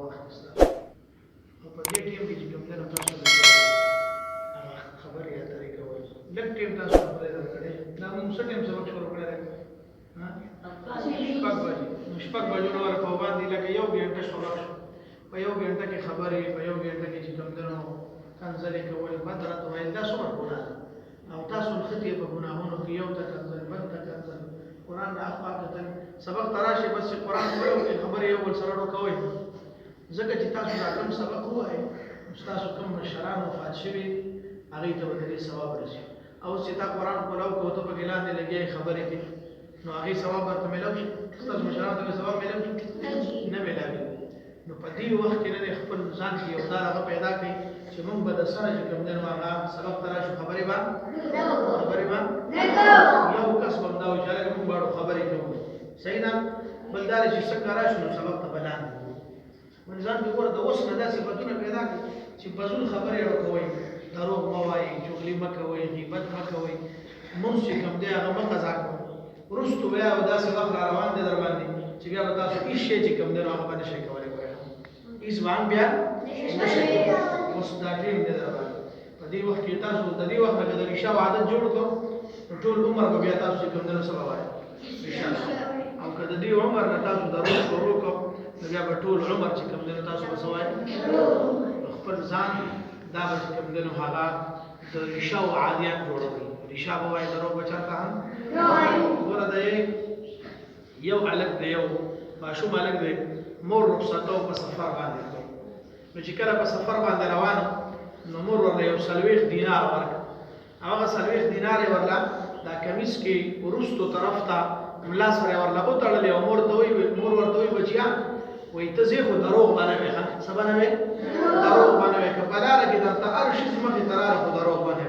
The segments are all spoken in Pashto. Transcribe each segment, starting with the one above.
واخیسته او په دې ټیم کې چې کوم ځای تاسو د خبرې اترې کول لږ ټیم تاسو خبرې درکړې دا موږ څه ټیم سبق شروع کړی دی شپږ بجو نو ور په باندې لکه یو ګنټه شروع شو په یو ګنټه کې خبرې په یو ګنټه کې چې کوم ځای کنځلې کول بدرت وایي دا څومره ګناه ده او تاسو خطي په ګناهونو کې یو تکنځل بل تکنځل قرآن راخوا کتل سبق تراشي بس قرآن وایو کې خبرې یو بل سره وکوي ځکه چې تاسو دا کوم سبق وایي تاسو کوم مشران وفات شوي هغې ته به د دې ثواب رسي او چې تا قرآن پلو کو ته پکې لاندې لګیایې خبرې کې نو هغې ثواب ورته میلاو شي ستاسو مشرانو ته ثواب میلاو شي نه میلاوي نو په دې وخت کې نه خپل ځان کې یو دا هغه پیدا کړي چې موږ به د سره چې کوم دی نو هغه سبق ته راشو خبرې به یو کس به همدا وي چې هلکه موږ باړو خبرې کوو صحیح ده بل دا دی چې څنګه راشو نو سبق ته به لاندې من ځان کې ګوره د اوس نه دا صفتونه پیدا کړي چې فضول خبرې راکوئ دروغ مه وایئ چغلي مه کوئ غیبت مه کوئ مونځ چې کوم دی هغه مه قضا کوئ وروستو بیا به داسې وخت را روان دی در باندې چې بیا به تاسو هېڅ شی چې کوم دی نو هغه به نشئ کولی هېڅ به هم بیا نشئ کولی اوس دا ټیم دی در باندې په دې وخت کې تاسو د دې وخت نه که د ریشاو عادت جوړ کړو نو ټول عمر به بیا تاسو چې کوم دی نو څه به وایئ ریشا او که د دې عمر نه تاسو دروغ شروع کړو نو بیا به ټول عمر چې کوم دی نو تاسو به څه وایئ خپل ځان دا به چې کوم دی نو هغه د ریشاو عادیات جوړوي ریشا به وایي دروغ به چاته هم ګوره د یو هلک دی یو ماشوم هلک دی مور رخصتو په سفر باندې کړو نو چې کله په سفر باندې روان نو مور ورله یو 40 دینار ورکړه هغه 40 دینار یې ورله دا کمیس کې وروستو طرف ته ملا سره یې ورله وتړلې او مور ورته وایي بچیا وایي ته ځې خو دروغ به نه وې څه به نه وې دروغ به نه وې که په لاره کې درته هر شي مخې ته راغله خو دروغ به نه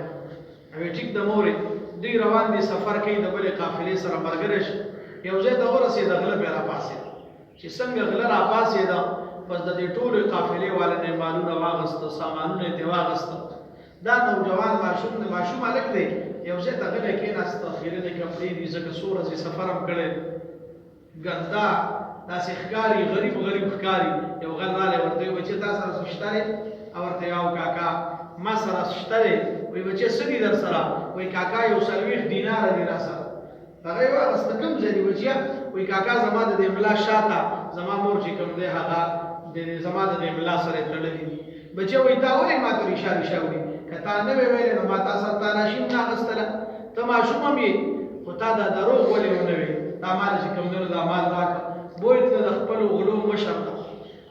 وې وایي ټیک ده مورې دوی روان دي سفر کوي د بلې قافلې سره ملګری شي یو ځای ته ورسېده غله بیا راپاڅېده چې څنګه غله راپاڅېده بس د دې ټولې قافلې والا نه مالونه واغسته سامانونه یې ترې واغسته دا نوجوان ماشوم هلک دی یو ځای ته غلی کېناسته خیرنې کپړې دي ځکه څو ورځې سفر هم کړی ګندا داسې ښکاري غریب ښکاري یو غل رالی ورته وایي بچې تا سره څه شته دی او ورته یو کاکا ما سره شته دی وایي بچې څه دي در سره وایي کاکا یو 40 دیناره دي را سره هغه یې واخسته کوم ځای دی بچیا وایي کاکا زما د دې ملا شاته زما مور چې کوم دی هغه زما د دې ملا سره یې تړلي دي بچې وایي تا ولې ما ته ریشا وایي که تا نه وې ویلې نو ما تا سره تا راشي هم نه اخیستله ته ماشوم هم یې خو تا دا دروغ ولې ونه وې دا مال چې کوم دی نو دا مال راکړه بوی ته د خپلو غلو مشر ته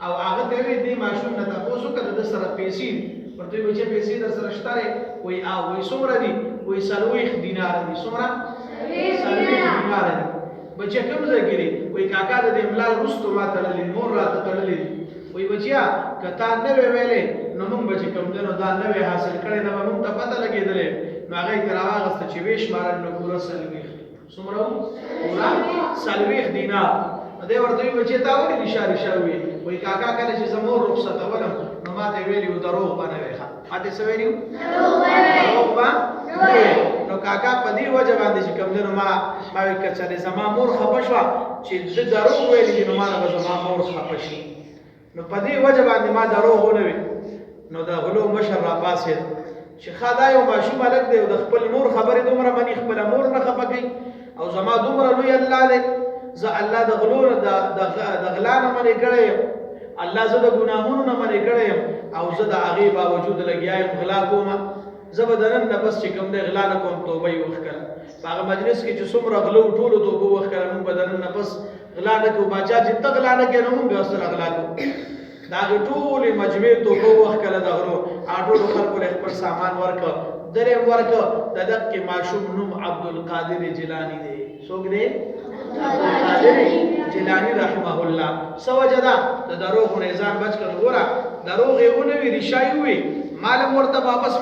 او هغه ته وایي دې ماشوم نه تپوس وکړه د ده سره پیسې ورته وایي بچې پیسې در سره شته دی وایي وایي څومره دي وایي 40 دیناره دي څومره 40 دیناره دي بچې کوم ځای کې دي وایي کاکا د دې ملا وروستو ما تړلي مور راته تړلي دي وایي بچیا که تا نه وې ویلې نو موږ به چې کوم دی نو دا نه وې حاصل کړی نه به موږ ته پته لګېدلې نو هغه یې ترې راواغسته چې ویې شمارل نو پوره 40 څومره وو پوره 40 دینار دی ورته وایي بچې تا ولې ریشا وویې وایي کاکا کله چې زه مور رخصتولم نو ما ته یې ویلي وو دروغ به نه وې ما ته یې څه ویلي وو دروغ به نه وې نو کاکا په دې وجه باندې چې کوم دی نو ما وایي که چېرې زما مور خفه شوه چې ده دروغ ویلي دي نو ما نه به زما مور خفه شي نو په دې وجه باندې ما دروغ ونه وې نو د غلو مشر راپاڅېد چې ښه دا یو ماشوم هلک دی او د خپل مور خبرې دومره مني خپله مور نه خفه کوي او زما دومره لوی الله دی زه الله د غلو نه د غلا نه منې کړی یم الله زه د ګناهونو نه منې کړی یم او زه د هغې باوجود لګیا یم غلا کومه زه به د نن نه بس چې کوم دی غلا نه کوم توبه یې وښکله په هغه مجلس کې چې څومره غلو ټولو توبه وښکله موږ به د نن نه بس غلا نه کوو باچا چې ته غلا نه کوې نو موږ بیا ورسره غلا کوو د هغې ټولې مجموعې توبه وښکله د غلو هغه ټولو خلکو له خپل سامان ورکړه در یې ورکړه د دقې ماشوم نوم عبدالقادر جیلاني دی څوک دی عبدالقادر جیلاني رحمه الله څه وجه ده د دروغو نه یې ځان بچ کړه ګوره دروغ یې ونه وي ریشا یې ووي مال هم ورته واپس